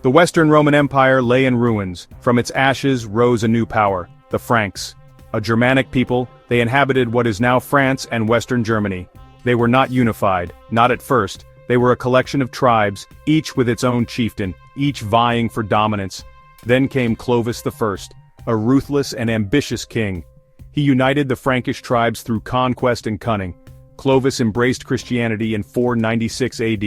The Western Roman Empire lay in ruins. From its ashes rose a new power, the Franks. A Germanic people, they inhabited what is now France and Western Germany. They were not unified, not at first. They were a collection of tribes, each with its own chieftain, each vying for dominance. Then came Clovis I, a ruthless and ambitious king. He united the Frankish tribes through conquest and cunning. Clovis embraced Christianity in 496 AD,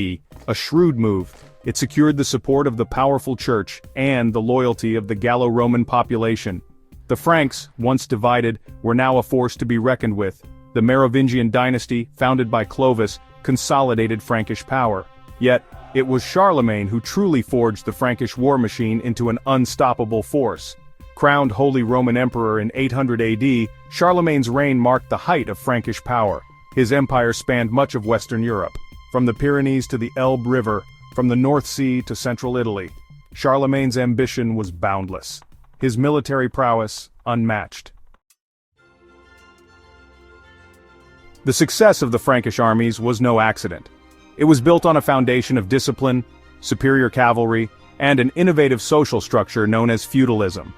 a shrewd move. It secured the support of the powerful church and the loyalty of the Gallo-Roman population. The Franks, once divided, were now a force to be reckoned with. The Merovingian dynasty, founded by Clovis, consolidated Frankish power. Yet, it was Charlemagne who truly forged the Frankish war machine into an unstoppable force. Crowned Holy Roman Emperor in 800 AD, Charlemagne's reign marked the height of Frankish power. His empire spanned much of Western Europe, from the Pyrenees to the Elbe River, from the North Sea to central Italy. Charlemagne's ambition was boundless. His military prowess, unmatched. The success of the Frankish armies was no accident. It was built on a foundation of discipline, superior cavalry, and an innovative social structure known as feudalism.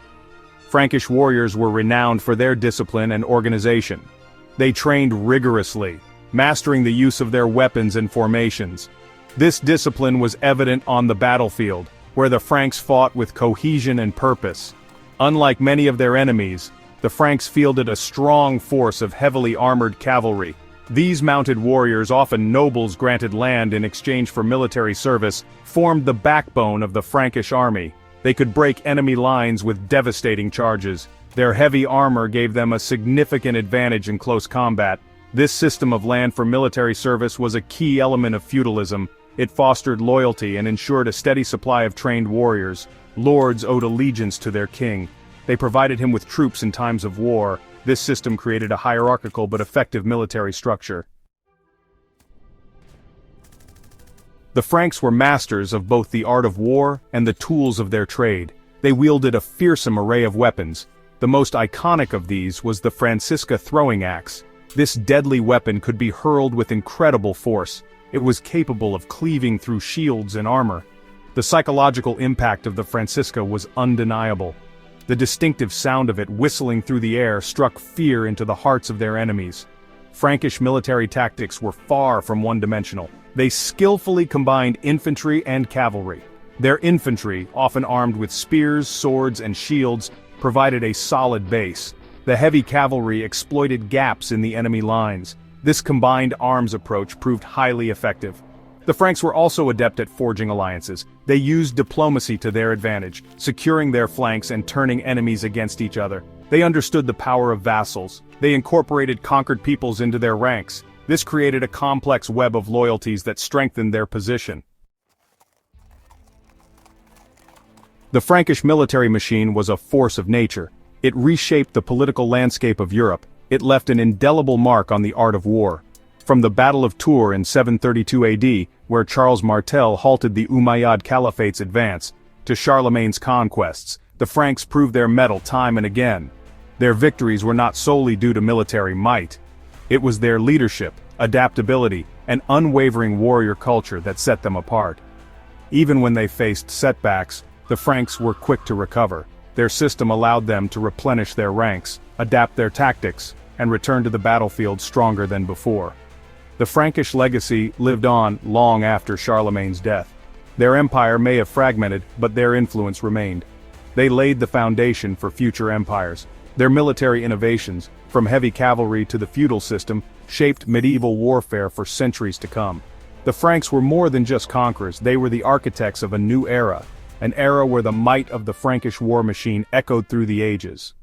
Frankish warriors were renowned for their discipline and organization. They trained rigorously, mastering the use of their weapons and formations. This discipline was evident on the battlefield, where the Franks fought with cohesion and purpose. Unlike many of their enemies, the Franks fielded a strong force of heavily armored cavalry. These mounted warriors, often nobles granted land in exchange for military service, formed the backbone of the Frankish army. They could break enemy lines with devastating charges. Their heavy armor gave them a significant advantage in close combat. This system of land for military service was a key element of feudalism. It fostered loyalty and ensured a steady supply of trained warriors. Lords owed allegiance to their king. They provided him with troops in times of war. This system created a hierarchical but effective military structure. The Franks were masters of both the art of war and the tools of their trade. They wielded a fearsome array of weapons. The most iconic of these was the Francisca throwing axe. This deadly weapon could be hurled with incredible force. It was capable of cleaving through shields and armor. The psychological impact of the Francisca was undeniable. The distinctive sound of it whistling through the air struck fear into the hearts of their enemies. Frankish military tactics were far from one-dimensional. They skillfully combined infantry and cavalry. Their infantry, often armed with spears, swords, and shields, provided a solid base. The heavy cavalry exploited gaps in the enemy lines. This combined arms approach proved highly effective. The Franks were also adept at forging alliances. They used diplomacy to their advantage, securing their flanks and turning enemies against each other. They understood the power of vassals. They incorporated conquered peoples into their ranks. This created a complex web of loyalties that strengthened their position. The Frankish military machine was a force of nature. It reshaped the political landscape of Europe. It left an indelible mark on the art of war. From the Battle of Tours in 732 AD, where Charles Martel halted the Umayyad Caliphate's advance, to Charlemagne's conquests, the Franks proved their mettle time and again. Their victories were not solely due to military might. It was their leadership, adaptability, and unwavering warrior culture that set them apart. Even when they faced setbacks, the Franks were quick to recover. Their system allowed them to replenish their ranks, adapt their tactics, and return to the battlefield stronger than before. The Frankish legacy lived on long after Charlemagne's death. Their empire may have fragmented, but their influence remained. They laid the foundation for future empires. Their military innovations, from heavy cavalry to the feudal system, shaped medieval warfare for centuries to come. The Franks were more than just conquerors. They were the architects of a new era, an era where the might of the Frankish war machine echoed through the ages.